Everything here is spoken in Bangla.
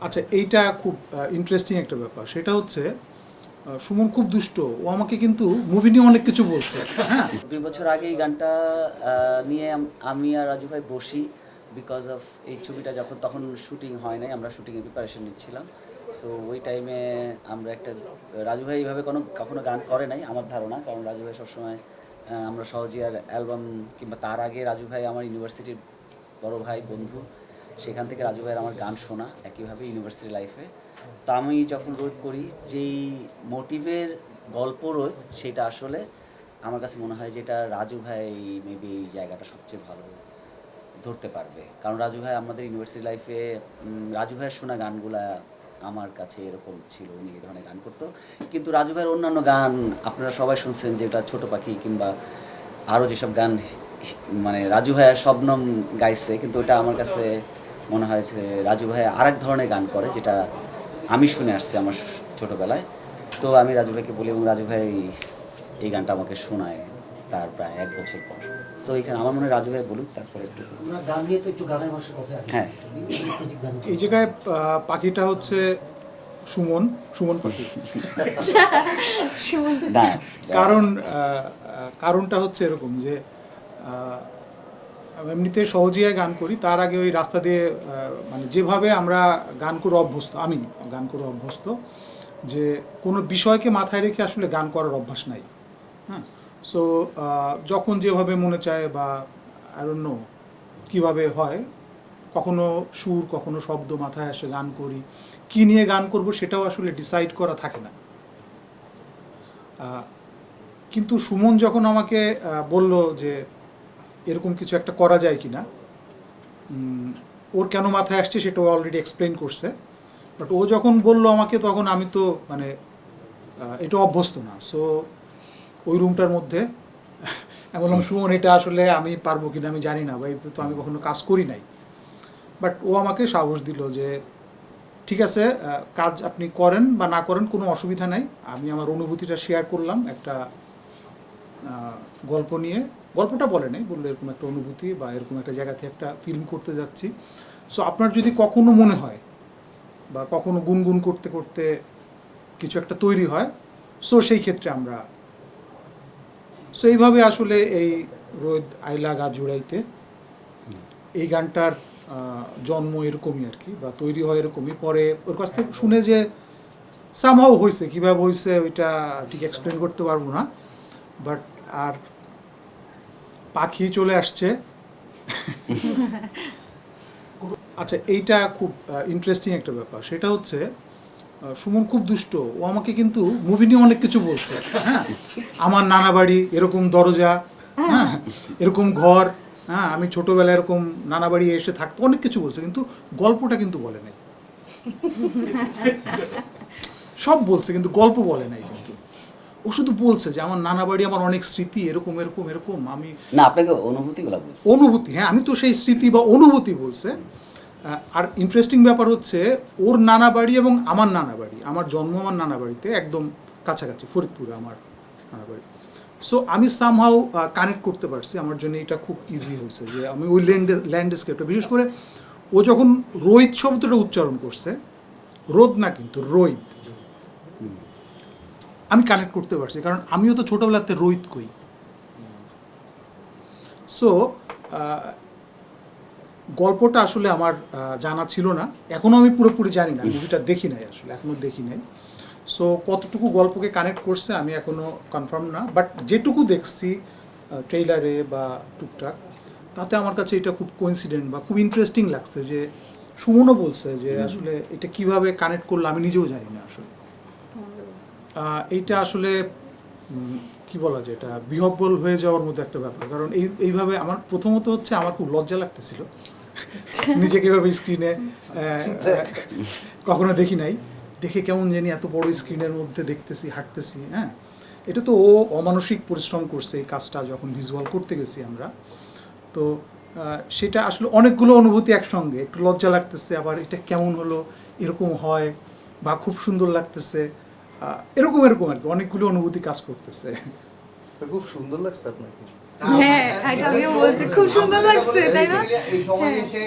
আচ্ছা, এইটা খুব ইন্টারেস্টিং একটা ব্যাপার। সেটা হচ্ছে সুমন খুব দুষ্ট। ও আমাকে কিন্তু মুভি নিয়ে অনেক কিছু বলছে। হ্যাঁ, ২ বছর আগে এই গানটা নিয়ে আমি আর রাজু ভাই বসি বিকজ অফ এই ছবিটা যখন তখন শুটিং হয় নাই, আমরা শুটিংয়ের প্রিপারেশন নিচ্ছিলাম। সো ওই টাইমে আমরা একটা রাজু ভাই এইভাবে কখনো গান করে নাই আমার ধারণা, কারণ রাজু ভাই সবসময় আমরা সহজে আর অ্যালবাম কিংবা তার আগে রাজু ভাই আমার ইউনিভার্সিটির বড় ভাই বন্ধু, সেখান থেকে রাজু ভাইয়ের আমার গান শোনা একইভাবে ইউনিভার্সিটি লাইফে। তা আমি যখন রোদ করি যেই মোটিভের গল্প রোদ, সেটা আসলে আমার কাছে মনে হয় যে এটা রাজু ভাই মেবি এই জায়গাটা সবচেয়ে ভালো ধরতে পারবে, কারণ রাজু ভাই আমাদের ইউনিভার্সিটি লাইফে রাজু ভাইয়ের শোনা গানগুলা আমার কাছে এরকম ছিল, উনি এই ধরনের গান করতো। কিন্তু রাজু ভাইয়ের অন্যান্য গান আপনারা সবাই শুনছেন, যেটা ছোট পাখি কিংবা আরও যেসব গান মানে রাজু ভাইয়ের শবনম গাইছে, কিন্তু ওটা আমার কাছে মনে হয়েছে রাজু ভাই আর এক ধরনের গান করে, যেটা আমি শুনে আসছি আমার ছোটোবেলায়। তো আমি রাজু ভাইকে বলি এবং রাজু ভাই এই গানটা আমাকে শোনায় তার প্রায় 1 বছর পর। সো এখানে আমার মনে হয় রাজু ভাই বলুক, তারপরে একটু আমরা গান নিয়ে তো একটু গানের ভাষার কথা আছে। হ্যাঁ। এই জায়গায় পাখিটা হচ্ছে সুমন, সুমন পাখি। না, কারণ কারণটা হচ্ছে এরকম যে এমনিতে সহজিয়ায় গান করি, তার আগে ওই রাস্তা দিয়ে মানে যেভাবে আমরা গান করে অভ্যস্ত, আমি গান করে অভ্যস্ত, যে কোনো বিষয়কে মাথায় রেখে আসলে গান করার অভ্যাস নাই। হ্যাঁ, সো যখন যেভাবে মনে চায় বা আই ডোন্ট নো কীভাবে হয়, কখনো সুর কখনো শব্দ মাথায় আসে, গান করি। কী নিয়ে গান করব সেটাও আসলে ডিসাইড করা থাকে না। কিন্তু সুমন যখন আমাকে বলল যে এরকম কিছু একটা করা যায় কি না, ওর কেন মাথায় আসছে সেটা ও অলরেডি এক্সপ্লেন করছে। বাট ও যখন বললো আমাকে, তখন আমি তো মানে এটা অভ্যস্ত না। সো ওই রুমটার মধ্যে আমি বললাম, সুমন এটা আসলে আমি পারবো কিনা আমি জানি না, বা এই তো আমি কখনো কাজ করি নাই। বাট ও আমাকে সাহস দিল যে ঠিক আছে, কাজ আপনি করেন বা না করেন কোনো অসুবিধা নাই। আমি আমার অনুভূতিটা শেয়ার করলাম একটা গল্প নিয়ে। গল্পটা বলে নাই, বললো এরকম একটা অনুভূতি বা এরকম একটা জায়গাতে একটা ফিল্ম করতে যাচ্ছি। সো আপনার যদি কখনো মনে হয় বা কখনো গুনগুন করতে করতে কিছু একটা তৈরি হয়, সো সেই ক্ষেত্রে আমরা সো এইভাবে আসলে এই রোদ আইলা গা জুড়াইতে এই গানটার জন্ম এরকমই আর কি, বা তৈরি হয় এরকমই। পরে ওর কাছ থেকে শুনে যে সামহাও হয়েছে, কীভাবে হয়েছে ওইটা ঠিক এক্সপ্লেন করতে পারবো না। বাট আর পাখি চলে আসছে। আচ্ছা, এইটা খুব ইন্টারেস্টিং একটা ব্যাপার। সেটা হচ্ছে সুমন খুব দুষ্ট। ও আমাকে কিন্তু মুভি নিয়ে অনেক কিছু বলছে। হ্যাঁ, আমার নানা বাড়ি এরকম দরজা, হ্যাঁ এরকম ঘর, হ্যাঁ আমি ছোটোবেলায় এরকম নানা বাড়ি এসে থাকতো, অনেক কিছু বলছে, কিন্তু গল্পটা কিন্তু বলে নাই। সব বলছে কিন্তু গল্প বলে নাই। কিন্তু ও শুধু বলছে যে আমার নানা বাড়ি, আমার অনেক স্মৃতি, এরকম এরকম এরকম। আমি না, আপনাকে অনুভূতিগুলো বলছি। অনুভূতি, হ্যাঁ আমি তো সেই স্মৃতি বা অনুভূতি বলছে। আর ইন্টারেস্টিং ব্যাপার হচ্ছে ওর নানা বাড়ি এবং আমার নানা বাড়ি, আমার জন্ম আমার নানা বাড়িতে একদম কাছাকাছি, ফরিদপুরে আমার নানা বাড়ি। সো আমি সামহাও কানেক্ট করতে পারছি, আমার জন্য এটা খুব ইজি হয়েছে যে আমি ওই ল্যান্ডস্কেপটা, বিশেষ করে ও যখন রোহিত শব্দটা উচ্চারণ করছে, রোদ না কিন্তু রোহিত, আমি কানেক্ট করতে পারছি, কারণ আমিও তো ছোটোবেলাতে রোহিত কই। সো গল্পটা আসলে আমার জানা ছিল না, এখনও আমি পুরোপুরি জানি না, মুভিটা দেখি নাই আসলে, এখনও দেখি নাই। সো কতটুকু গল্পকে কানেক্ট করছে আমি এখনও কনফার্ম না, বাট যেটুকু দেখছি ট্রেইলারে বা টুকটাক, তাতে আমার কাছে এটা খুব কোইন্সিডেন্ট বা খুব ইন্টারেস্টিং লাগছে যে সুমনও বলছে যে আসলে এটা কিভাবে কানেক্ট করলো আমি নিজেও জানি না আসলে। এইটা আসলে কি বলা যায়, এটা বিহব্বল হয়ে যাওয়ার মতো একটা ব্যাপার। কারণ এইভাবে আমার প্রথমত হচ্ছে আমার খুব লজ্জা লাগতেছিল নিজেকে এভাবে স্ক্রিনে কখনো দেখি নাই, দেখে কেমন জানি এত বড় স্ক্রিনের মধ্যে দেখতেছি, হাঁটতেছি। হ্যাঁ, এটা তো ও অমানসিক পরিশ্রম করছে এই কাজটা যখন ভিজুয়াল করতে গেছি আমরা। তো সেটা আসলে অনেকগুলো অনুভূতি একসঙ্গে, একটু লজ্জা লাগতেছে, আবার এটা কেমন হলো, এরকম হয়, বা খুব সুন্দর লাগতেছে, এরকম এরকম আর কি, অনেকগুলো অনুভূতি কাজ করতেছে। খুব সুন্দর লাগছে আপনাকে। হ্যাঁ, এটা আমিও বলছি, খুব সুন্দর লাগছে, তাই না? এই সময় হ্যাঁ। এসে